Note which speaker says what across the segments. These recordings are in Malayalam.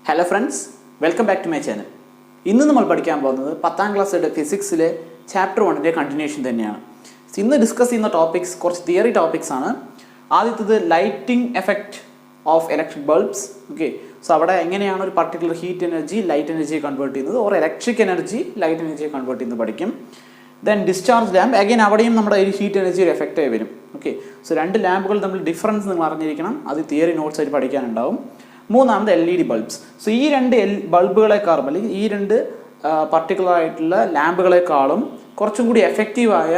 Speaker 1: Hello friends, welcome back to my channel. ഇന്ന് നമ്മൾ പഠിക്കാൻ പോകുന്നത് 10ാം ക്ലാസ്സിലെ ഫിസിക്സിലെ ചാപ്റ്റർ 1ന്റെ കണ്ടിന്യൂഷൻ തന്നെയാണ്. ഇന്ന് ഡിസ്കസ് ചെയ്യുന്ന ടോപ്പിക്സ് കുറച്ച് തിയറി ടോപ്പിക്സ് ആണ്. ആദ്യത്തേത് lighting effect of electric bulbs. Okay, so അവിടെ എങ്ങനെയാണ് ഒരു പർട്ടിക്കുലർ ഹീറ്റ് എനർജി ലൈറ്റ് എനർജിയെ കൺവേർട്ട് ചെയ്യുന്നത്, ഓർ ഇലക്ട്രിക് എനർജി ലൈറ്റ് എനർജിയെ കൺവേർട്ട് ചെയ്യുന്നത് പഠിക്കും. ദെൻ ഡിസ്ചാർജ് ലാമ്പ്, അഗൈൻ അവിടെയും നമ്മുടെ ഒരു ഹീറ്റ് എനർജി ഒരു എഫക്റ്റായി വരും. ഓക്കെ, സോ രണ്ട് ലാമ്പുകൾ തമ്മിൽ ഡിഫറൻസ് നിങ്ങൾ അറിഞ്ഞിരിക്കണം, അത് തിയറി നോട്ട്സ് ആയിട്ട് പഠിക്കാനുണ്ടാവും. മൂന്നാമത് LED ബൾബ്സ്. സോ ഈ രണ്ട് ബൾബുകളെക്കാളും അല്ലെങ്കിൽ ഈ രണ്ട് പർട്ടിക്കുലർ ആയിട്ടുള്ള ലാമ്പുകളെക്കാളും കുറച്ചും കൂടി എഫക്റ്റീവായ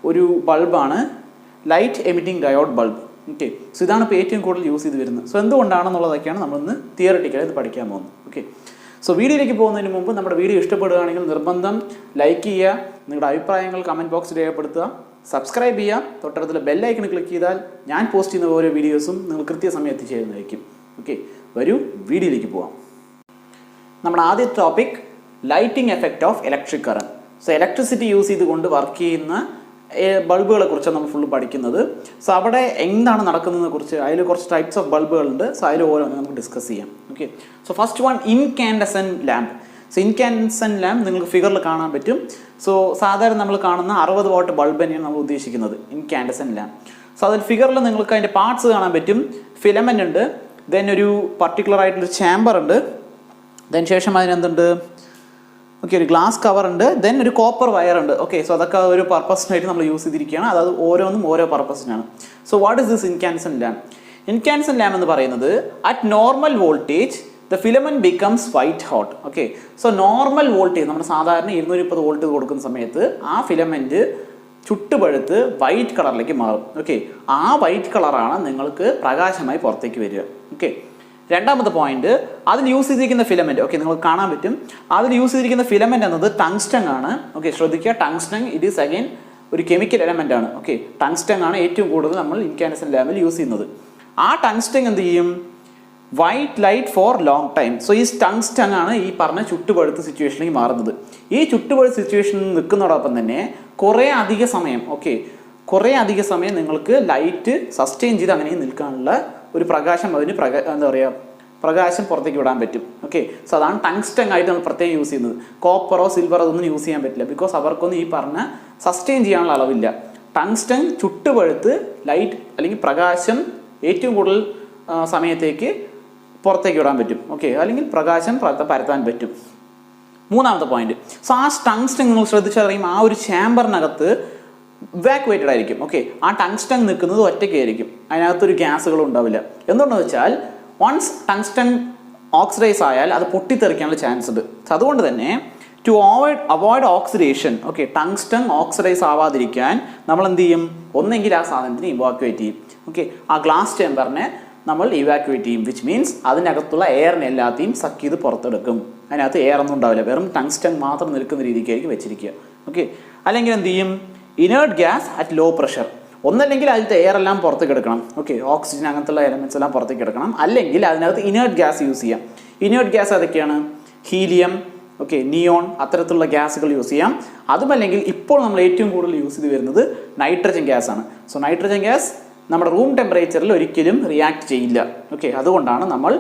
Speaker 1: ഒരു ബൾബാണ് light emitting diode bulb. Okay, so ഇതാണ് ഇപ്പോൾ ഏറ്റവും കൂടുതൽ യൂസ് ചെയ്ത് വരുന്നത്. സോ എന്തുകൊണ്ടാണെന്നുള്ളതൊക്കെയാണ് നമ്മളിന്ന് തിയറിറ്റിക്കലായിട്ട് പഠിക്കാൻ പോകുന്നത്. ഓക്കെ, സോ വീഡിയോയിലേക്ക് പോകുന്നതിന് മുമ്പ് നമ്മുടെ വീഡിയോ ഇഷ്ടപ്പെടുകയാണെങ്കിൽ നിർബന്ധം ലൈക്ക് ചെയ്യുക, നിങ്ങളുടെ അഭിപ്രായങ്ങൾ കമൻറ്റ് ബോക്സിൽ രേഖപ്പെടുത്തുക, സബ്സ്ക്രൈബ് ചെയ്യുക, തൊട്ടടുത്തുള്ള ബെല്ലൈക്കൺ ക്ലിക്ക് ചെയ്താൽ ഞാൻ പോസ്റ്റ് ചെയ്യുന്ന ഓരോ വീഡിയോസും നിങ്ങൾ കൃത്യസമയത്ത് എത്തിച്ചേരുന്നതായിരിക്കും. ഓക്കെ, വരൂ വീഡിയോയിലേക്ക് പോവാം. നമ്മുടെ ആദ്യത്തെ topic lighting effect of electric current. So electricity use ചെയ്തുകൊണ്ട് വർക്ക് ചെയ്യുന്ന ബൾബുകളെ കുറിച്ചാണ് നമ്മൾ ഫുള്ള് പഠിക്കുന്നത്. സോ അവിടെ എന്താണ് നടക്കുന്നതിനെ കുറിച്ച്, അതിൽ കുറച്ച് ടൈപ്സ് ഓഫ് ബൾബുകളുണ്ട്. സോ അതിൽ ഓരോന്ന് നമുക്ക് ഡിസ്കസ് ചെയ്യാം. Okay, so first one incandescent lamp. So incandescent lamp നിങ്ങൾക്ക് ഫിഗറിൽ കാണാൻ പറ്റും. സോ സാധാരണ നമ്മൾ കാണുന്ന 60 വാട്ട് ബൾബ് തന്നെയാണ് നമ്മൾ ഉദ്ദേശിക്കുന്നത് ഇൻകാൻഡസെന്റ് ലാമ്പ്. സോ അതിൽ ഫിഗറിൽ നിങ്ങൾക്ക് അതിൻ്റെ പാർട്സ് കാണാൻ പറ്റും. ഫിലമെൻ്റ് ഉണ്ട്, ദെൻ ഒരു പർട്ടിക്കുലർ ആയിട്ടുള്ളൊരു ചാമ്പർ ഉണ്ട്, ദെൻ ശേഷം അതിനെന്തുണ്ട്, ഓക്കെ, ഒരു ഗ്ലാസ് കവർ ഉണ്ട്, ദെൻ ഒരു കോപ്പർ വയർ ഉണ്ട്. ഓക്കെ, സോ അതൊക്കെ ഒരു പർപ്പസിനായിട്ട് നമ്മൾ യൂസ് ചെയ്തിരിക്കുകയാണ്. അതായത് ഓരോന്നും ഓരോ പർപ്പസിനാണ്. So what is this incandescent lamp? Incandescent lamp എന്ന് പറയുന്നത് at normal voltage the filament becomes white hot. Okay, so normal voltage നമ്മൾ സാധാരണ 230 വോൾട്ട് കൊടുക്കുന്ന സമയത്ത് ആ ഫിലമെന്റ് ചുട്ടുപഴുത്ത് വൈറ്റ് കളറിലേക്ക് മാറും. ഓക്കെ, ആ വൈറ്റ് കളറാണ് നിങ്ങൾക്ക് പ്രകാശമായി പുറത്തേക്ക് വരിക. ഓക്കെ, രണ്ടാമത്തെ പോയിന്റ്, അതിൽ യൂസ് ചെയ്തിരിക്കുന്ന ഫിലമെന്റ്, ഓക്കെ, നിങ്ങൾക്ക് കാണാൻ പറ്റും അതിൽ യൂസ് ചെയ്തിരിക്കുന്ന ഫിലമെന്റ് എന്നത് ടങ്സ്റ്റൺ ആണ്. ഓക്കെ, ശ്രദ്ധിക്കുക, ടങ്സ്റ്റൺ ഇറ്റ് ഈസ് അഗൈൻ ഒരു കെമിക്കൽ എലമെന്റ് ആണ്. ഓക്കെ, ടങ്സ്റ്റൺ ആണ് ഏറ്റവും കൂടുതൽ നമ്മൾ ഇൻകാൻഡസെന്റ് ലാമ്പിൽ യൂസ് ചെയ്യുന്നത്. ആ ടങ്സ്റ്റൺ എന്ത് ചെയ്യും? White light for long time. So ഈ ടങ്സ്റ്റൺ ആണ് ഈ പറഞ്ഞ ചുട്ടുപഴുത്ത സിറ്റുവേഷനിലേക്ക് മാറുന്നത്. ഈ ചുട്ടുപഴുത്ത സിറ്റുവേഷനിൽ നിൽക്കുന്നതോടൊപ്പം തന്നെ കുറേ അധിക സമയം നിങ്ങൾക്ക് ലൈറ്റ് സസ്റ്റെയിൻ ചെയ്ത് അങ്ങനെ നിൽക്കാനുള്ള ഒരു പ്രകാശം അതിന് എന്താ പറയുക, പ്രകാശം പുറത്തേക്ക് വിടാൻ പറ്റും. ഓക്കെ, സോ അതാണ് ടങ്സ്റ്റൺ ആയിട്ട് നമ്മൾ പ്രത്യേകം യൂസ് ചെയ്യുന്നത്. കോപ്പറോ സിൽവറോ അതൊന്നും യൂസ് ചെയ്യാൻ പറ്റില്ല, ബിക്കോസ് അവർക്കൊന്നും ഈ പറഞ്ഞ സസ്റ്റെയിൻ ചെയ്യാനുള്ള അളവില്ല. ടങ്സ്റ്റൺ ചുട്ടുപഴുത്ത് ലൈറ്റ് അല്ലെങ്കിൽ പ്രകാശം ഏറ്റവും കൂടുതൽ സമയത്തേക്ക് പുറത്തേക്ക് വിടാൻ പറ്റും. ഓക്കെ, അല്ലെങ്കിൽ പ്രകാശം പരത്താൻ പറ്റും. മൂന്നാമത്തെ പോയിന്റ്, സോ ആ ടങ്സ്റ്റൺ നിങ്ങൾ ശ്രദ്ധിച്ചറിയും ആ ഒരു ചാമ്പറിനകത്ത് ഇവാക്യുവേറ്റഡ് ആയിരിക്കും. ഓക്കെ, ആ ടങ്സ്റ്റൺ നിൽക്കുന്നത് ഒറ്റയ്ക്കായിരിക്കും, അതിനകത്തൊരു ഗ്യാസുകളും ഉണ്ടാവില്ല. എന്തുകൊണ്ടെന്ന് വെച്ചാൽ വൺസ് ടങ്സ്റ്റൺ ഓക്സിഡൈസ് ആയാൽ അത് പൊട്ടിത്തെറിക്കാനുള്ള ചാൻസ് ഉണ്ട്. അതുകൊണ്ട് തന്നെ to avoid oxidation, okay, tungsten oxidise ആവാതിരിക്കാൻ നമ്മൾ എന്ത് ചെയ്യും? ഒന്നെങ്കിൽ ആ സാധനത്തിന് ഇവാക്യുവേറ്റ് ചെയ്യും. ഓക്കെ, ആ ഗ്ലാസ് ചേമ്പറിനെ നമ്മൾ ഇവാക്യുവേറ്റ് ചെയ്യും, വിച്ച് മീൻസ് അതിനകത്തുള്ള എയറിനെ എല്ലാத்தைയും സക്ക് ചെയ്ത് പുറത്തെടുക്കും. അതിനകത്ത് എയർ ഒന്നും ഉണ്ടാവില്ല, വെറും ടങ്സ്റ്റൺ മാത്രം നിൽക്കുന്ന രീതിക്കായിരിക്കും വെച്ചിരിക്കുക. ഓക്കെ, അല്ലെങ്കിൽ എന്ത് ചെയ്യും? Inert gas at low pressure. ഒന്നല്ലെങ്കിൽ അതിലത്തെ എയർ എല്ലാം പുറത്തേക്ക് എടുക്കണം. ഓക്കെ, ഓക്സിജൻ അങ്ങനത്തുള്ള എലമെന്റ്സ് എല്ലാം പുറത്തേക്ക് എടുക്കണം. അല്ലെങ്കിൽ അതിനകത്ത് ഇനേർട്ട് ഗ്യാസ് യൂസ് ചെയ്യാം. ഇനേർട്ട് ഗ്യാസ് അതൊക്കെയാണ് ഹീലിയം, ഓക്കെ, നിയോൺ, അത്തരത്തിലുള്ള ഗ്യാസുകൾ യൂസ് ചെയ്യാം. അതുമല്ലെങ്കിൽ ഇപ്പോൾ നമ്മൾ ഏറ്റവും കൂടുതൽ യൂസ് ചെയ്ത് വരുന്നത് നൈട്രജൻ ഗ്യാസ് ആണ്. സോ നൈട്രജൻ ഗ്യാസ് നമ്മുടെ റൂം ടെമ്പറേച്ചറിൽ ഒരിക്കലും റിയാക്ട് ചെയ്യില്ല. ഓക്കെ, അതുകൊണ്ടാണ് നമ്മൾ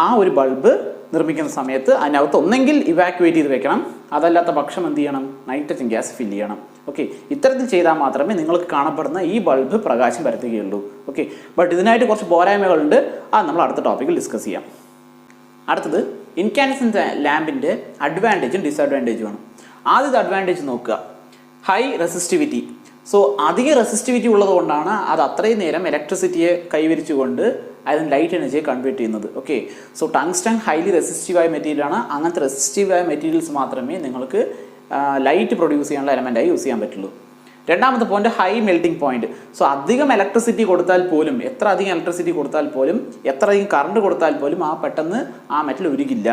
Speaker 1: ആ ഒരു ബൾബ് നിർമ്മിക്കുന്ന സമയത്ത് അതിനകത്ത് ഒന്നെങ്കിൽ ഇവാക്യുവേറ്റ് ചെയ്ത് വെക്കണം, അതല്ലാത്ത പക്ഷം എന്ത് ചെയ്യണം? നൈട്രജൻ ഗ്യാസ് ഫില്ല് ചെയ്യണം. ഓക്കെ, ഇത്തരത്തിൽ ചെയ്താൽ മാത്രമേ നിങ്ങൾക്ക് കാണപ്പെടുന്ന ഈ ബൾബ് പ്രകാശം പരത്തുകയുള്ളൂ. ഓക്കെ, ബട്ട് ഇതിനായിട്ട് കുറച്ച് പോരായ്മകളുണ്ട്, അത് നമ്മൾ അടുത്ത ടോപ്പിക്കിൽ ഡിസ്കസ് ചെയ്യാം. അടുത്തത് ഇൻകാൻഡസെന്റ് ലാമ്പിൻ്റെ അഡ്വാൻറ്റേജും ഡിസഡ്വാൻറ്റേജും ആണ്. ആദ്യത്തെ അഡ്വാൻറ്റേജ് നോക്കുക, ഹൈ റെസിസ്റ്റിവിറ്റി. സോ അധിക റെസിസ്റ്റിവിറ്റി ഉള്ളത് കൊണ്ടാണ് അത് അത്രയും നേരം ഇലക്ട്രിസിറ്റിയെ കൈവരിച്ചുകൊണ്ട് അതിന് ലൈറ്റ് എനർജിയെ കൺവേർട്ട് ചെയ്യുന്നത്. ഓക്കെ, സോ ടങ്സ്റ്റൺ ഹൈലി റെസിസ്റ്റീവായ മെറ്റീരിയലാണ്. അങ്ങനത്തെ റെസിസ്റ്റീവായ മെറ്റീരിയൽസ് മാത്രമേ നിങ്ങൾക്ക് ലൈറ്റ് പ്രൊഡ്യൂസ് ചെയ്യാനുള്ള എലമെൻ്റായി യൂസ് ചെയ്യാൻ പറ്റുള്ളൂ. രണ്ടാമത്തെ point, high melting point. So അധികം ഇലക്ട്രിസിറ്റി കൊടുത്താൽ പോലും, എത്ര അധികം ഇലക്ട്രിസിറ്റി കൊടുത്താൽ പോലും, എത്ര അധികം കറണ്ട് കൊടുത്താൽ പോലും പെട്ടെന്ന് ആ മെറ്റൽ ഉരുകില്ല.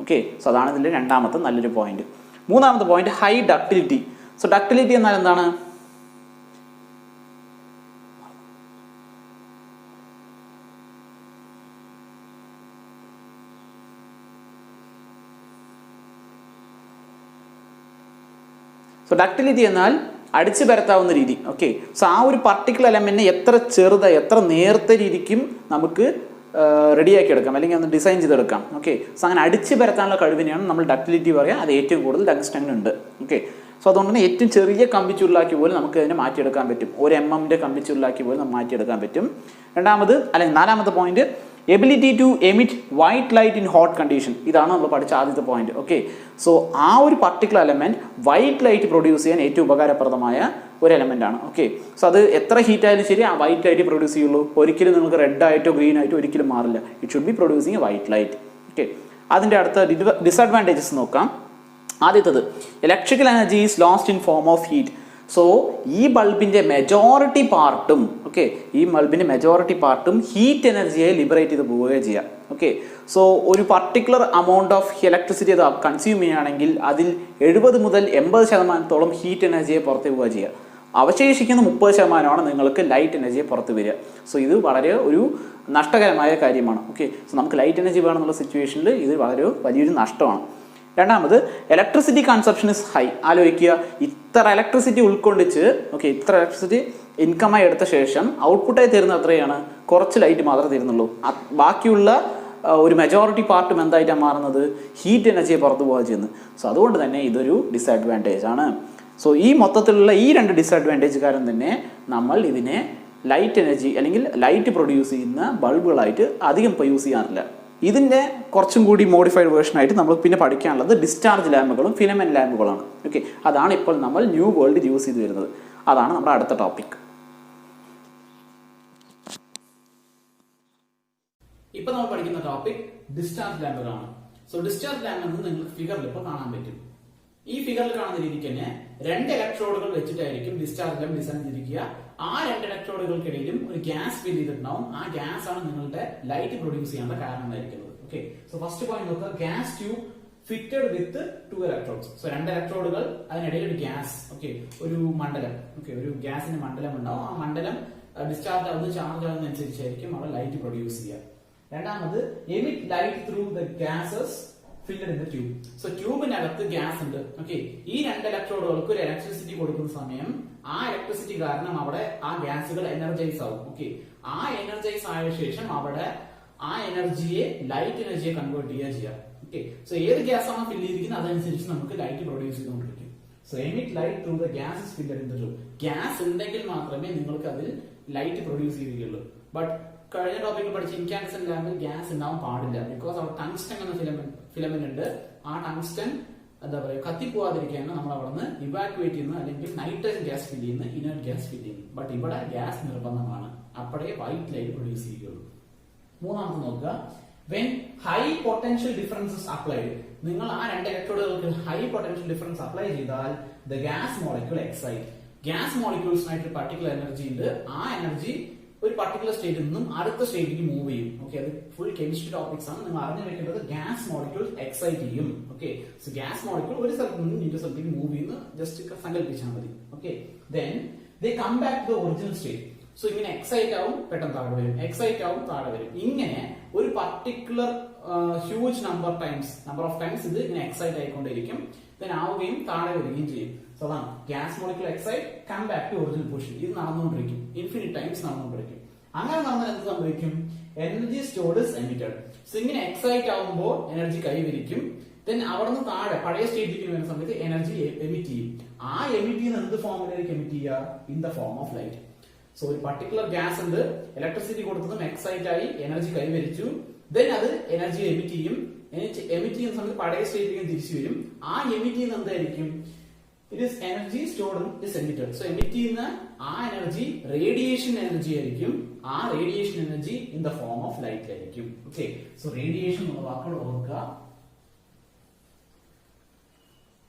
Speaker 1: ഓക്കെ, സോ അതാണ് ഇതിൻ്റെ രണ്ടാമത്തെ നല്ലൊരു പോയിന്റ്. മൂന്നാമത്തെ point, high ductility. So ductility എന്നാൽ എന്താണ്? സോ ഡക്ടിലിറ്റി എന്നാൽ അടിച്ചു പരത്താവുന്ന രീതി. ഓക്കെ, സോ ആ ഒരു പർട്ടിക്കുലർ എലമെന്റിനെ എത്ര ചെറുതായി എത്ര നേർത്ത രീതിക്കും നമുക്ക് റെഡിയാക്കി എടുക്കാം അല്ലെങ്കിൽ ഒന്ന് ഡിസൈൻ ചെയ്തെടുക്കാം. ഓക്കെ, സോ അങ്ങനെ അടിച്ച് പരത്താനുള്ള കഴിവിനെയാണ് നമ്മൾ ഡക്ടിലിറ്റി പറയുക. അത് ഏറ്റവും കൂടുതൽ ടങ്സ്റ്റണിനുണ്ട്. ഓക്കെ, സോ അതുകൊണ്ട് തന്നെ ഏറ്റവും ചെറിയ കമ്പിച്ചുരുളാക്കി പോലും നമുക്ക് അതിനെ മാറ്റിയെടുക്കാൻ പറ്റും. 1 mm കമ്പിച്ചുരുളാക്കി പോലും നമുക്ക് മാറ്റിയെടുക്കാൻ പറ്റും. നാലാമത്തെ point, ability to emit white light in hot condition. ഇതാണ് നമ്മൾ പഠിച്ച ആദ്യത്തെ പോയിന്റ്. ഓക്കെ, സോ ആ ഒരു particular element white light produce ചെയ്യാൻ ഏറ്റവും ഉപകാരപ്രദമായ ഒരു എലമെന്റ് ആണ്. ഓക്കെ, സോ അത് എത്ര ഹീറ്റ് ആയാലും ശരി ആ വൈറ്റ് ലൈറ്റ് പ്രൊഡ്യൂസ് ചെയ്യുള്ളൂ. ഒരിക്കലും നിങ്ങൾക്ക് റെഡ് ആയിട്ടോ ഗ്രീൻ ആയിട്ടോ ഒരിക്കലും മാറില്ല. It should be producing a white light. Okay, അതിൻ്റെ അടുത്ത ഡിസഡ്വാൻറ്റേജസ് നോക്കാം. ആദ്യത്തത്, electrical energy is lost in form of heat. So ഈ ബൾബിൻ്റെ മെജോറിറ്റി പാർട്ടും ഹീറ്റ് എനർജിയെ ലിബറേറ്റ് ചെയ്ത് പോവുകയും ചെയ്യാം. ഓക്കെ, സോ ഒരു പർട്ടിക്കുലർ എമൗണ്ട് ഓഫ് ഇലക്ട്രിസിറ്റി അത് കൺസ്യൂം ചെയ്യുകയാണെങ്കിൽ അതിൽ 70 മുതൽ 80% ഹീറ്റ് എനർജിയെ പുറത്ത് പോവുക ചെയ്യുക. അവശേഷിക്കുന്ന 30% നിങ്ങൾക്ക് ലൈറ്റ് എനർജിയെ പുറത്ത് വരിക. സോ ഇത് വളരെ ഒരു നഷ്ടകരമായ കാര്യമാണ്. ഓക്കെ, സോ നമുക്ക് ലൈറ്റ് എനർജി വേണമെന്നുള്ള സിറ്റുവേഷനിൽ ഇത് വളരെ വലിയൊരു നഷ്ടമാണ്. രണ്ടാമത്, ഇലക്ട്രിസിറ്റി കൺസപ്ഷൻ ഇസ് ഹൈ. ആലോചിക്കുക, ഇത്ര ഇലക്ട്രിസിറ്റി ഉൾക്കൊള്ളിച്ച് ഇത്ര ഇലക്ട്രിസിറ്റി ഇൻകമായി എടുത്ത ശേഷം ഔട്ട്പുട്ടായി തരുന്നത് എത്രയാണ്? കുറച്ച് ലൈറ്റ് മാത്രമേ തരുന്നുള്ളൂ. ബാക്കിയുള്ള ഒരു മെജോറിറ്റി പാർട്ടും എന്തായിട്ടാണ് മാറുന്നത്? ഹീറ്റ് എനർജിയെ പുറത്തു പോകാൻ ചെയ്യുന്നത്. സോ അതുകൊണ്ട് തന്നെ ഇതൊരു ഡിസഡ്വാൻറ്റേജ് ആണ്. സോ ഈ മൊത്തത്തിലുള്ള ഈ 2 ഡിസഡ്വാൻറ്റേജ് കാരണം തന്നെ നമ്മൾ ഇതിനെ ലൈറ്റ് എനർജി അല്ലെങ്കിൽ ലൈറ്റ് പ്രൊഡ്യൂസ് ചെയ്യുന്ന ബൾബുകളായിട്ട് അധികം ഇപ്പോൾ യൂസ് ചെയ്യാറില്ല. ഇതിൻ്റെ കുറച്ചും കൂടി മോഡിഫൈഡ് വേർഷനായിട്ട് നമ്മൾ പിന്നെ പഠിക്കാനുള്ളത് ഡിസ്ചാർജ് ലാമ്പുകളും ഫിലമെന്റ് ലാമ്പുകളാണ്. ഓക്കെ, അതാണ് ഇപ്പോൾ നമ്മൾ ന്യൂ വേൾഡിൽ യൂസ് ചെയ്ത് വരുന്നത്. അതാണ് നമ്മുടെ അടുത്ത ടോപ്പിക്. ഇപ്പൊ നമ്മൾ പഠിക്കുന്ന ടോപ്പിക് ഡിസ്ചാർജ് ലാമ്പുകളാണ്. സോ ഡിസ്ചാർജ് ലാമ്പ് എന്ന് നിങ്ങൾക്ക് ഫിഗറിൽ ഇപ്പോൾ കാണാൻ പറ്റും. ഈ ഫിഗറിൽ കാണുന്ന രീതിക്ക് തന്നെ 2 ഇലക്ട്രോഡുകൾ വെച്ചിട്ടായിരിക്കും ഡിസ്ചാർജ് ലാമ്പ് ഡിസൈൻ ചെയ്തിരിക്കുക. ആ 2 ഇലക്ട്രോഡുകൾക്കിടയിലും ഒരു ഗ്യാസ് ഫിൽ ചെയ്തിട്ടുണ്ടാവും. ആ ഗ്യാസ് ആണ് നിങ്ങളുടെ ലൈറ്റ് പ്രൊഡ്യൂസ് ചെയ്യാനുള്ള കാരണമായിരിക്കുന്നത്. ഓക്കെ, സോ ഫസ്റ്റ് പോയിന്റ് നോക്കുക, ഗ്യാസ് ട്യൂബ് ഫിറ്റഡ് വിത്ത് 2 ഇലക്ട്രോഡ്സ്. സോ 2 ഇലക്ട്രോഡുകൾ, അതിനിടയിൽ ഒരു ഗ്യാസ്, ഒരു മണ്ഡലം, ഒരു ഗ്യാസിന്റെ മണ്ഡലം ഉണ്ടാവും. ആ മണ്ഡലം ഡിസ്ചാർജ് ആവുന്നത് ചാർജ് ആവുന്നതനുസരിച്ചായിരിക്കും അവിടെ ലൈറ്റ് പ്രൊഡ്യൂസ് ചെയ്യുക. രണ്ടാമത്, emit light through the gases filled in the tube. So ട്യൂബിനകത്ത് ഗ്യാസ് ഉണ്ട്. ഓക്കെ, ഈ 2 ഇലക്ട്രോഡുകൾക്ക് ഒരു ഇലക്ട്രിസിറ്റി കൊടുക്കുന്ന സമയം ആ ഇലക്ട്രിസിറ്റി കാരണം അവിടെ ആ ഗ്യാസുകൾ എനർജൈസ് ആവും. ഓക്കെ, ആ എനർജൈസ് ആയ ശേഷം അവിടെ ആ എനർജിയെ ലൈറ്റ് എനർജിയെ കൺവേർട്ട് ചെയ്യുക. ഓക്കെ, സോ ഏത് ഗ്യാസ് ആണ് ഫില്ല് ചെയ്തിരിക്കുന്നത് അതനുസരിച്ച് നമുക്ക് ലൈറ്റ് പ്രൊഡ്യൂസ് ചെയ്തുകൊണ്ടിരിക്കും. So emit light through the gases filled in the tube. Gas ഉണ്ടെങ്കിൽ മാത്രമേ നിങ്ങൾക്ക് അതിൽ ലൈറ്റ് പ്രൊഡ്യൂസ് ചെയ്യുകയുള്ളൂ. ബട്ട് കഴിഞ്ഞ ടോപ്പിക്കിൽ പഠിച്ച ഇൻകാൻഡസെന്റ് ലാമ്പിൽ ഗ്യാസ് ഉണ്ടാവാൻ പാടില്ല. ബിക്കോസ് അവിടെ ടങ്സ്റ്റൺ എന്ന ഫിലമെന്റ് ഉണ്ട്. ആ ടങ്സ്റ്റൺ എന്താ പറയുക കത്തിപ്പോവാതിരിക്കാണ് നമ്മൾ അവിടെ നിന്ന് ഇവാക്യുവേറ്റ് ചെയ്യുന്നത്, അല്ലെങ്കിൽ നൈട്രജൻ ഗ്യാസ് ഫില്ല് ചെയ്യുന്ന ഇനർട്ട് ഗ്യാസ് ഫില്ല് ചെയ്യുന്നു. ബട്ട് ഇവിടെ ഗ്യാസ് നിർബന്ധമാണ്. അപ്പോഴേ വൈറ്റ് ലൈറ്റ് പ്രൊഡ്യൂസ് ചെയ്യുകയുള്ളൂ. മൂന്നാമത്തെ നോക്കുക, when high potential differences applied. നിങ്ങൾ ആ 2 ഇലക്ട്രോഡുകൾക്ക് ഹൈ പൊട്ടൻഷ്യൽ ഡിഫറൻസ് അപ്ലൈ ചെയ്താൽ the gas molecule excite. Gas മോളിക്യൂൾസിനായിട്ട് പർട്ടിക്കുലർ എനർജി ഉണ്ട്. ആ എനർജി ഒരു പർട്ടിക്കുലർ സ്റ്റേറ്റിൽ നിന്നും അടുത്ത സ്റ്റേറ്റിലേക്ക് മൂവ് ചെയ്യും. ഓക്കെ, അത് ഫുൾ കെമിസ്ട്രി ടോപ്പിക്സ് ആണ്. നിങ്ങൾ അറിഞ്ഞു വെക്കേണ്ടത് ഗ്യാസ് മോളിക്യൂൾ എക്സൈറ്റ് ചെയ്യും. ഓക്കെ, സോ ഗ്യാസ് മോളിക്യൂൾ ഒരു സ്ഥലത്ത് നിന്നും ഇൻറ്റു സ്ഥലത്തേക്ക് മൂവ് ചെയ്യുന്ന ജസ്റ്റ് സങ്കല്പിച്ചാൽ മതി. Okay, then they come back to the original state. So ഇങ്ങനെ എക്സൈറ്റ് ആവും, പെട്ടെന്ന് താഴെ വരും, എക്സൈറ്റ് ആവും, താഴെ വരും. ഇങ്ങനെ ഒരു particular huge number of times ഇത് ഇങ്ങനെ എക്സൈറ്റ് ആയിക്കൊണ്ടിരിക്കും. ദെൻ ആവുകയും താഴെ വരികയും ചെയ്യും. സോ അതാണ് gas molecule excite, come back to original position. ഇത് നടന്നുകൊണ്ടിരിക്കും, ഇൻഫിനിറ്റ് ടൈംസ് നടന്നുകൊണ്ടിരിക്കും. അങ്ങനെ നടന്നാൽ എന്ത് സംഭവിക്കും? Energy stored is emitted. So ഇങ്ങനെ എക്സൈറ്റ് ആവുമ്പോൾ എനർജി കൈവരിക്കും. ദെൻ അവിടെ നിന്ന് താഴെ പഴയ സ്റ്റേറ്റിലേക്ക് വരുന്ന സമയത്ത് എനർജി എമിറ്റ് ചെയ്യും. ആ എമിറ്റ് ചെയ്യുന്ന എന്ത് ഫോമിലേക്ക് എമിറ്റ് ചെയ്യുക? In the form of light. So ഒരു പർട്ടിക്കുലർ ഗ്യാസ് ഉണ്ട്, ഇലക്ട്രിസിറ്റി കൊടുത്തതും എക്സൈറ്റ് ആയി എനർജി കൈവരിച്ചു. ദെൻ അത് എനർജി എമിറ്റ് ചെയ്യും. എമിറ്റ് ചെയ്യുന്ന സമയത്ത് പഴയ സ്റ്റേറ്റിലേക്ക് തിരിച്ചു വരും. ആ എമിറ്റ് ചെയ്യുന്ന എന്തായിരിക്കും? It is energy stored is emitted. So emit ചെയ്യുന്ന ആ എനർജി റേഡിയേഷൻ എനർജി ആയിരിക്കും. ആ radiation energy in the form of light ആയിരിക്കും. ഓക്കെ, സോ റേഡിയേഷൻ എന്ന വാക്കുകൾ ഓർക്കുക.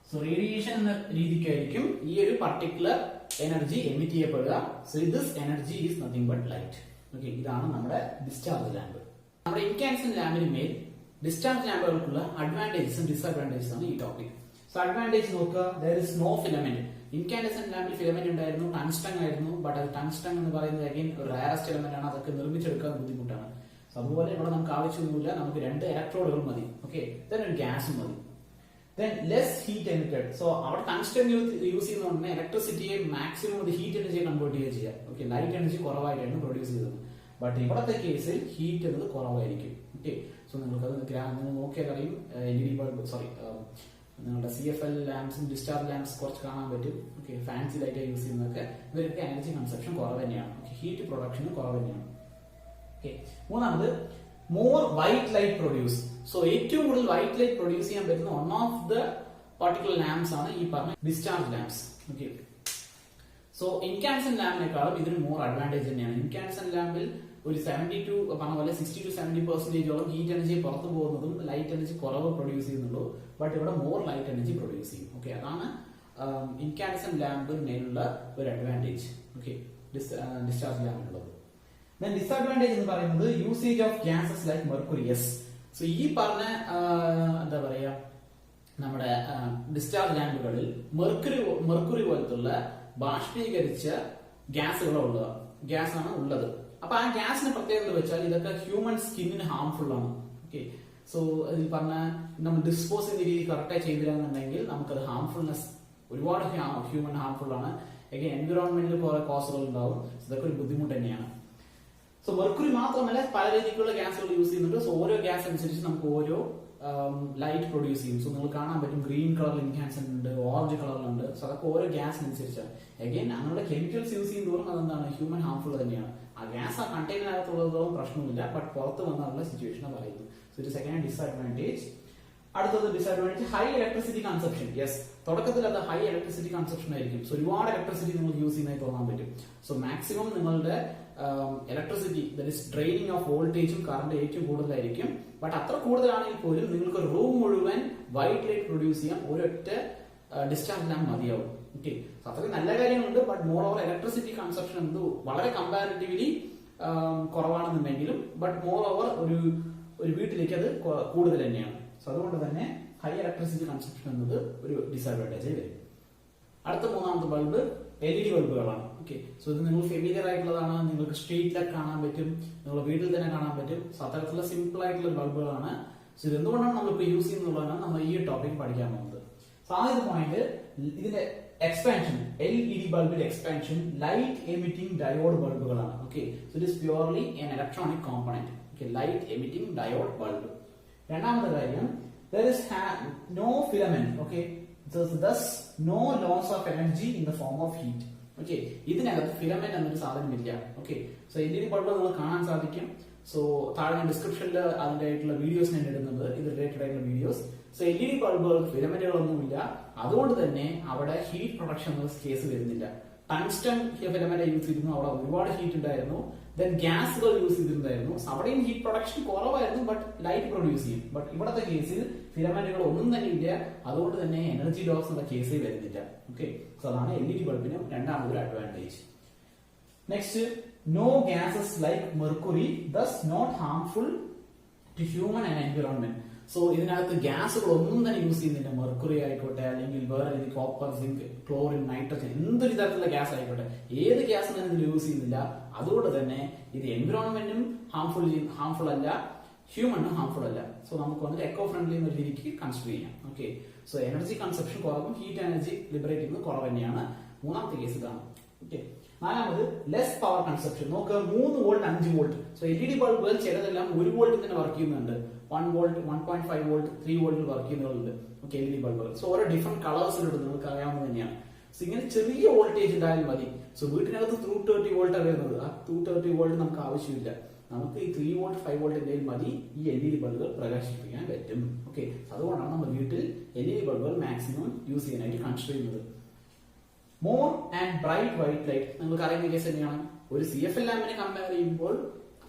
Speaker 1: സോ റേഡിയേഷൻ എന്ന രീതിക്കായിരിക്കും ഈ ഒരു പർട്ടിക്കുലർ എനർജി എമിറ്റ് ചെയ്യപ്പെടുക. So this energy is nothing but light. Okay, ഇതാണ് നമ്മുടെ ഡിസ്ചാർജ് ലാമ്പ്. നമ്മുടെ ഇൻകാൻഡസെന്റ് ലാമ്പിന് മേൽ ഡിസ്ചാർജ് ലാമ്പുകൾക്കുള്ള അഡ്വാൻറ്റേജസും ഡിസ്അഡ്വാൻറ്റേജസും ആണ് ഈ ടോപ്പിക്. സോ അഡ്വാൻറ്റേജ് നോക്കുക, there is no filament. Incandescent ലാമ്പിൽ ഫിലമെന്റ് ഉണ്ടായിരുന്നു, ടങ്സ്റ്റൺ ആയിരുന്നു. ബട്ട് അത് ടങ്സ്റ്റൺ എന്ന് പറയുന്നത് അഗൈൻ ഒരു റയറസ്റ്റ് എലമെന്റ് ആണ്. അതൊക്കെ നിർമ്മിച്ചെടുക്കാൻ ബുദ്ധിമുട്ടാണ്. സോ അതുപോലെ ഇവിടെ നമുക്ക് ആവശ്യമൊന്നുമില്ല, നമുക്ക് 2 ഇലക്ട്രോഡുകൾ മതി. ഓക്കെ, ദെൻ ഒരു ഗ്യാസും മതി. Then less heat emitted. So അവിടെ ടങ്സ്റ്റൺ യൂസ് ചെയ്യുന്നതുകൊണ്ട് ഇലക്ട്രിസിറ്റിയെ മാക്സിമം ഹീറ്റ് എനർജിയെ കൺവേർട്ട് ചെയ്യുക. ഓക്കെ, ലൈറ്റ് എനർജി കുറവായിട്ടാണ് പ്രൊഡ്യൂസ് ചെയ്തത്. ബട്ട് ഇവിടത്തെ കേസിൽ ഹീറ്റ് എന്നത് കുറവായിരിക്കും. ഓക്കെ, സോ നിങ്ങൾക്കത് നിങ്ങൾ നോക്കിയാൽ അറിയും. LED ബൾബ് നിങ്ങളുടെ CFL ലാംപ്സും ഡിസ്ചാർജ് ലാംപ്സ് കുറച്ച് കാണാൻ പറ്റും. ഓക്കെ, ഫാൻസി ലൈറ്റ് യൂസ് ചെയ്യുന്നതൊക്കെ ഇവർക്ക് എനർജി കൺസപ്ഷൻ കുറവ് തന്നെയാണ്. ഓക്കെ, ഹീറ്റ് പ്രൊഡക്ഷനും കുറവ് തന്നെയാണ്. ഓക്കെ, മൂന്നാമത് more white light produce. So ഏറ്റവും കൂടുതൽ വൈറ്റ് ലൈറ്റ് പ്രൊഡ്യൂസ് ചെയ്യാൻ പറ്റുന്ന one of the particular lamps ആണ് ഈ പറഞ്ഞ ഡിസ്ചാർജ് ലാംപ്സ്. ഓക്കെ, സോ ഇൻകാൻസെന്റ് ലാമ്പിനേക്കാളും ഇതിന് മോർ അഡ്വാൻറ്റേജ് തന്നെയാണ്. ഇൻകാൻസെന്റ് ലാമ്പിൽ ഒരു 70 പറഞ്ഞ പോലെ 60 to 70% ഹീറ്റ് എനർജി പുറത്തു പോകുന്നതും ലൈറ്റ് എനർജി കുറവ് പ്രൊഡ്യൂസ് ചെയ്യുന്നുള്ളൂ. ബട്ട് ഇവിടെ മോർ ലൈറ്റ് എനർജി പ്രൊഡ്യൂസ് ചെയ്യും. ഓക്കെ, അതാണ് ഇൻകാൻസെന്റ് ലാമ്പിനുള്ള ഒരു അഡ്വാൻറ്റേജ്. ഓക്കെ, ഡിസ്ചാർജ് ലാമ്പിനുള്ളത്. ദെൻ ഡിസ്അഡ്വാൻറ്റേജ് എന്ന് പറയുന്നത് usage of gases like mercury. So ഈ പറഞ്ഞ എന്താ പറയാ നമ്മുടെ ഡിസ്ചാർജ് ലാമ്പുകളിൽ മെർക്കുറി പോലത്തുള്ള ബാഷ്പീകരിച്ച ഗ്യാസ് ആണ് ഉള്ളത്. അപ്പൊ ആ ഗ്യാസിന് പ്രത്യേകത വെച്ചാൽ ഇതൊക്കെ ഹ്യൂമൻ സ്കിന്നിന് ഹാംഫുൾ ആണ്. ഓക്കെ, സോ ഇതിൽ പറഞ്ഞ നമ്മൾ ഡിസ്പോസ് ചെയ്യുന്ന രീതി കറക്റ്റായി ചെയ്തില്ലാന്നുണ്ടെങ്കിൽ നമുക്കത് ഹാംഫുൾനെസ് ഒരുപാട് ഹ്യൂമൻ ഹാംഫുൾ ആണ്. എൻവിറോൺമെന്റിൽ കുറെ കോസുകൾ ഉണ്ടാവും. ഇതൊക്കെ ഒരു ബുദ്ധിമുട്ട് തന്നെയാണ്. സോ മെർക്കുറി മാത്രമല്ല പല രീതിക്കുള്ള ഗ്യാസുകൾ യൂസ് ചെയ്യുന്നുണ്ട്. സോ ഓരോ ഗ്യാസ് അനുസരിച്ച് നമുക്ക് ഓരോ ലൈറ്റ് പ്രൊഡ്യൂസ് ചെയ്യും. സോ നിങ്ങൾ കാണാൻ പറ്റും ഗ്രീൻ കളറിൽ ഇൻകാൻസെന്റ് ഉണ്ട്, ഓറഞ്ച് കളറിലുണ്ട്. സോ അതൊക്കെ ഓരോ ഗ്യാസിനനുസരിച്ചാണ്. അങ്ങനെയുള്ള കെമിക്കൽസ് യൂസ് ചെയ്യുന്നതോറും അതെന്താണ് ഹ്യൂമൻ ഹാംഫുൾ തന്നെയാണ്. ആ ഗ്യാസ് ആ കണ്ടെയ്നറിനകത്തുള്ളതോളം പ്രശ്നമില്ല. ബട്ട് പുറത്ത് വന്നുള്ള സിറ്റുവേഷനെ പറയുന്നു. സോ ഒരു സെക്കൻഡ് ഡിസ്അഡ്വാൻറ്റേജ്. അടുത്തത് ഡിസ്അഡ്വാൻറ്റേജ് ഹൈ ഇലക്ട്രിസിറ്റി കൺസപ്ഷൻ. തുടക്കത്തിൽ അത് ഹൈ ഇലക്ട്രിസിറ്റി കൺസപ്ഷൻ ആയിരിക്കും. സോ ഒരുപാട് ഇലക്ട്രിസിറ്റി നിങ്ങൾക്ക് യൂസ് ചെയ്യുന്നതായി തോന്നാൻ പറ്റും. സോ മാക്സിമം നിങ്ങളുടെ ഇലക്ട്രിസിറ്റി ഡ്രെയിനിങ് ഓഫ് വോൾട്ടേജും കറണ്ട് ഏറ്റവും കൂടുതലായിരിക്കും. ബട്ട് അത്ര കൂടുതലാണെങ്കിൽ പോലും നിങ്ങൾക്ക് റൂം മുഴുവൻ വൈറ്റ് ലൈറ്റ് പ്രൊഡ്യൂസ് ചെയ്യാൻ ഒരൊറ്റ ഡിസ്ചാർജ് ലാമ്പ് മതിയാവും. ഓക്കെ, അത്രയും നല്ല കാര്യങ്ങളുണ്ട്. But more over electricity consumption എന്നത് വളരെ കമ്പാരിറ്റീവ്ലി കുറവാണെന്നുണ്ടെങ്കിലും ബട്ട് മോർ ഓവർ ഒരു വീട്ടിലേക്ക് അത് കൂടുതൽ തന്നെയാണ്. സോ അതുകൊണ്ട് തന്നെ ഹൈ ഇലക്ട്രിസിറ്റി കൺസപ്ഷൻ എന്നത് ഒരു ഡിസ്അഡ്വാൻറ്റേജ് വരും. അടുത്ത മൂന്നാമത്തെ ബൾബ് LED ബൾബുകളാണ്. ഓക്കെ, സോ ഇത് നിങ്ങൾ ഫെമിലിയർ ആയിട്ടുള്ളതാണ്. നിങ്ങൾക്ക് സ്ട്രീറ്റിലൊക്കെ കാണാൻ പറ്റും, നിങ്ങൾ വീട്ടിൽ തന്നെ കാണാൻ പറ്റും. സോ അത്തരത്തിലുള്ള സിമ്പിൾ ആയിട്ടുള്ള ബൾബുകളാണ്. സോ ഇത് എന്തുകൊണ്ടാണ് നമ്മളിപ്പോൾ യൂസ് ചെയ്യുന്നതാണ് നമ്മൾ ഈ ടോപ്പിക് പഠിക്കാൻ പോകുന്നത്. സോ ആദ്യത്തെ പോയിന്റ് ഇതിന്റെ എക്സ്പാൻഷൻ, LED ബൾബിന്റെ എക്സ്പാൻഷൻ ലൈറ്റ് എമിറ്റിംഗ് ഡയോഡ് ബൾബുകളാണ്. Okay, so it is purely an electronic component. Okay, light emitting diode bulb. രണ്ടാമത്തെ കാര്യം there is no filament. Okay, thus no loss of energy in the form of heat. Okay, ഇതിനകത്ത് ഫിലമെന്റ് എന്നൊരു സാധനമില്ല. ഓക്കെ, സോ LED ബൾബ് നിങ്ങൾ കാണാൻ സാധിക്കും. സോ താഴെ ഡിസ്ക്രിപ്ഷനിൽ അതിന്റെ ആയിട്ടുള്ള വീഡിയോസ് ഞാൻ ഇടുന്നത്, ഇത് റിലേറ്റഡ് ആയിട്ടുള്ള വീഡിയോസ്. സോ LED ബൾബുകൾ ഫിലമെന്റുകളൊന്നുമില്ല. അതുകൊണ്ട് തന്നെ അവിടെ ഹീറ്റ് പ്രൊഡക്ഷൻ എന്ന കേസ് വരുന്നില്ല. ടങ്സ്റ്റൺ ഫിലമെന്റ് യൂസ് ചെയ്തിരുന്നു, അവിടെ ഒരുപാട് ഹീറ്റ് ഉണ്ടായിരുന്നു. ദെൻ ഗ്യാസുകൾ യൂസ് ചെയ്തിട്ടുണ്ടായിരുന്നു, അവിടെയും ഹീറ്റ് പ്രൊഡക്ഷൻ കുറവായിരുന്നു, ബട്ട് ലൈറ്റ് പ്രൊഡ്യൂസ് ചെയ്യും. ബട്ട് ഇവിടത്തെ കേസിൽ ഫിലമെന്റുകൾ ഒന്നും തന്നെ ഇല്ല. അതുകൊണ്ട് തന്നെ എനർജി ലോസ് എന്ന കേസേ വരുന്നില്ല. ഓക്കെ, സോ അതാണ് LED ബൾബിന് രണ്ടാമതൊരു advantage. Next, no gases like mercury, does not harmful to human and environment. So ഇതിനകത്ത് ഗ്യാസുകൾ ഒന്നും തന്നെ യൂസ് ചെയ്യുന്നില്ല. മെർക്കുറി ആയിക്കോട്ടെ, അല്ലെങ്കിൽ വേറെ രീതി കോപ്പർ, സിങ്ക്, ക്ലോറിൻ, നൈട്രജൻ, എന്തൊരു തരത്തിലുള്ള ഗ്യാസ് ആയിക്കോട്ടെ, ഏത് ഗ്യാസ് തന്നെ ഇതിൽ യൂസ് ചെയ്യുന്നില്ല. അതുകൊണ്ട് തന്നെ ഇത് എൻവിറോൺമെന്റിനും ഹാർംഫുൾ അല്ല, ഹ്യൂമനും ഹാർംഫുൾ അല്ല. സോ നമുക്ക് വന്നിട്ട് എക്കോ ഫ്രണ്ട്ലി എന്ന രീതിക്ക് കൺസിഡർ ചെയ്യാം. ഓക്കെ, സോ എനർജി കൺസപ്ഷൻ കുറവും ഹീറ്റ് എനർജി ലിബറേറ്റ് ചെയ്യുന്നത് കുറവ് തന്നെയാണ്. മൂന്നാമത്തെ കേസ് ഇതാണ്. ഓക്കെ, നാലാമത് ലെസ് പവർ കൺസപ്ഷൻ. നോക്കുക, 3 വോൾട്ട് 5 വോൾട്ട്. സോ LED ബൾബുകൾ ചിലതെല്ലാം 1 വോൾട്ടിൽ തന്നെ വർക്ക് ചെയ്യുന്നുണ്ട്. 1 വോൾട്ട്, 1.5 വോൾട്ട്, 3 വോൾട്ടിൽ വർക്ക് ചെയ്യുന്നവരുണ്ട്. ഓക്കെ, LED ബൾബുകൾ. സോ ഓരോ ഡിഫറെന്റ് കളേഴ്സിലുണ്ട്, നിങ്ങൾക്ക് അറിയാവുന്നത് തന്നെയാണ്. സോ ഇങ്ങനെ ചെറിയ വോൾട്ടേജ് ഉണ്ടായാലും മതി. സോ വീട്ടിനകത്ത് 230 വോൾട്ട് വരുന്നത്, ആ 230 വോൾട്ട് നമുക്ക് ആവശ്യമില്ല. നമുക്ക് ഈ 3 വോൾട്ട് 5 വോൾട്ട് എന്തെങ്കിലും മതി ഈ LED ബൾബുകൾ പ്രകാശിപ്പിക്കാൻ പറ്റും. ഓക്കെ, അതുകൊണ്ടാണ് നമ്മൾ വീട്ടിൽ LED ബൾബുകൾ മാക്സിമം യൂസ് ചെയ്യാനായിട്ട് കൺസിഡർ ചെയ്യുന്നത്. More and bright white light, നിങ്ങൾക്ക് അറിയുന്ന കേസ് തന്നെയാണ്. ഒരു CFL ലാമ്പിനെ കമ്പയർ ചെയ്യുമ്പോൾ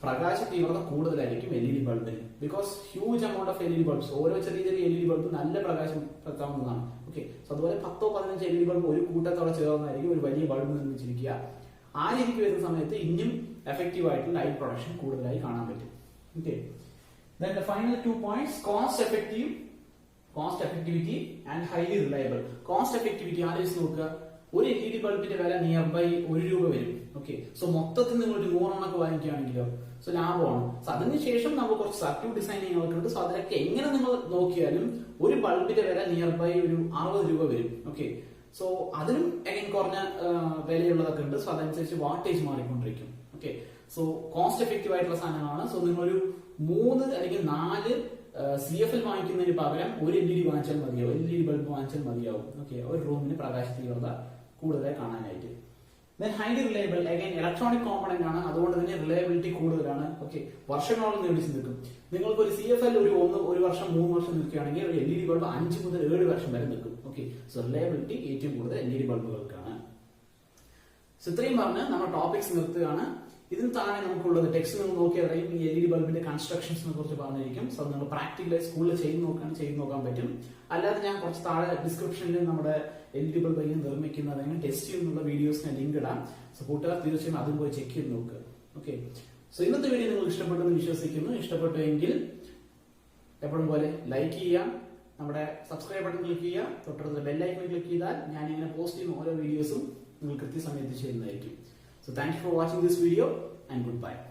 Speaker 1: പ്രകാശ തീവ്രത കൂടുതലായിരിക്കും LED ബൾബിന്. Because huge amount of LED bulbs, ഓരോ ചെറിയ ചെറിയ LED ബൾബ് നല്ല പ്രകാശം എത്താവുന്നതാണ്. ഓക്കെ, സോ അതുപോലെ 10-15 LED ബൾബ് ഒരു കൂട്ടത്തോടെ ചേർന്നായിരിക്കും ഒരു വലിയ ബൾബ് നിർമ്മിച്ചിരിക്കുക. ആ രീതിക്ക് വരുന്ന സമയത്ത് ഇനിയും എഫക്റ്റീവ് ആയിട്ട് ലൈറ്റ് പ്രൊഡക്ഷൻ കൂടുതലായി കാണാൻ പറ്റും. Okay, then the final 2 points, cost effectivity and highly reliable. Cost effectivity ആലോചിച്ച് നോക്കുക. ഒരു LED ബൾബിന്റെ വില നിയർ ബൈ 1 രൂപ വരും. ഓക്കെ, സോ മൊത്തത്തിൽ നിങ്ങൾ ഒരു 100 എണ്ണൊക്കെ വാങ്ങിക്കുകയാണെങ്കിലോ സോ ലാഭമാണ്. സോ അതിനുശേഷം നമ്മൾ കുറച്ച് സർക്യൂട്ട് ഡിസൈനിങ് ഉണ്ട്. സോ അതിലൊക്കെ എങ്ങനെ നിങ്ങൾ നോക്കിയാലും ഒരു ബൾബിന്റെ വില നിയർ ബൈ ഒരു 60 രൂപ വരും. ഓക്കെ, സോ അതിനും കുറഞ്ഞ വിലയുള്ളതൊക്കെ ഉണ്ട്. സോ അതനുസരിച്ച് വാട്ടേജ് മാറിക്കൊണ്ടിരിക്കും. ഓക്കെ, സോ കോസ്റ്റ് എഫക്റ്റീവ് ആയിട്ടുള്ള സാധനങ്ങളാണ്. സോ നിങ്ങളൊരു 3 അല്ലെങ്കിൽ 4 CFL വാങ്ങിക്കുന്നതിന് പകരം ഒരു LED വാങ്ങിച്ചാൽ മതിയാവും, LED ബൾബ് വാങ്ങിച്ചാൽ മതിയാവും. ഓക്കെ, ഒരു റൂമിന് പ്രകാശ തീവ്രത കൂടുതലായി കാണാനായിട്ട്. Then highly reliable, again electronic component ആണ്, അതുകൊണ്ട് തന്നെ റിലയബിലിറ്റി കൂടുതലാണ്. ഓക്കെ, വർഷങ്ങളോളം നീടിച്ചു നിൽക്കും. നിങ്ങൾക്ക് ഒരു CFL ഒരു വർഷം 3 വർഷം നിൽക്കുകയാണെങ്കിൽ ഒരു LED ബൾബ് 5 മുതൽ 7 വർഷം വരെ നിൽക്കും. ഓക്കെ, സോ റിലയബിലിറ്റി ഏറ്റവും കൂടുതൽ LED ബൾബുകൾക്കാണ്. സോ ഇത്രയും പറഞ്ഞ് നമ്മൾ ടോപ്പിക്സ് നിർത്തുകയാണ്. ഇതിന് താഴെ നമുക്കുള്ളത് ടെക്സ്റ്റ് നിങ്ങൾ നോക്കിയാൽ അറിയാം, ഈ LED ബൾബിന്റെ കൺസ്ട്രക്ഷൻസിനെ കുറിച്ച് പറഞ്ഞിരിക്കും. സോ നിങ്ങൾ പ്രാക്ടിക്കലായി സ്കൂളിൽ ചെയ്ത് നോക്കാൻ പറ്റും. അല്ലാതെ ഞാൻ കുറച്ച് താഴെ ഡിസ്ക്രിപ്ഷനിൽ നമ്മുടെ LED ബൾബ് എങ്ങനെ നിർമ്മിക്കുന്നത്, എങ്ങനെ ടെസ്റ്റ് ചെയ്യുന്നുള്ള വീഡിയോസിന് ലിങ്ക് ഇടാം. സോ കൂട്ടുകാർ തീർച്ചയായും അതും പോയി ചെക്ക് ചെയ്ത് നോക്കുക. ഓക്കെ, സോ ഇന്നത്തെ വീഡിയോ നിങ്ങൾക്ക് ഇഷ്ടപ്പെട്ടെന്ന് വിശ്വസിക്കുന്നു. ഇഷ്ടപ്പെട്ടുവെങ്കിൽ എപ്പോഴും പോലെ ലൈക്ക് ചെയ്യുക, നമ്മുടെ സബ്സ്ക്രൈബ് ബട്ടൺ ക്ലിക്ക് ചെയ്യുക, തൊട്ടടുത്ത ബെല്ലൈക്കൺ ക്ലിക്ക് ചെയ്താൽ ഞാൻ ഇങ്ങനെ പോസ്റ്റ് ചെയ്യുന്ന ഓരോ വീഡിയോസും നിങ്ങൾ കൃത്യസമയത്ത് ചെയ്യുന്നതായിരിക്കും. So thank you for watching this video and goodbye.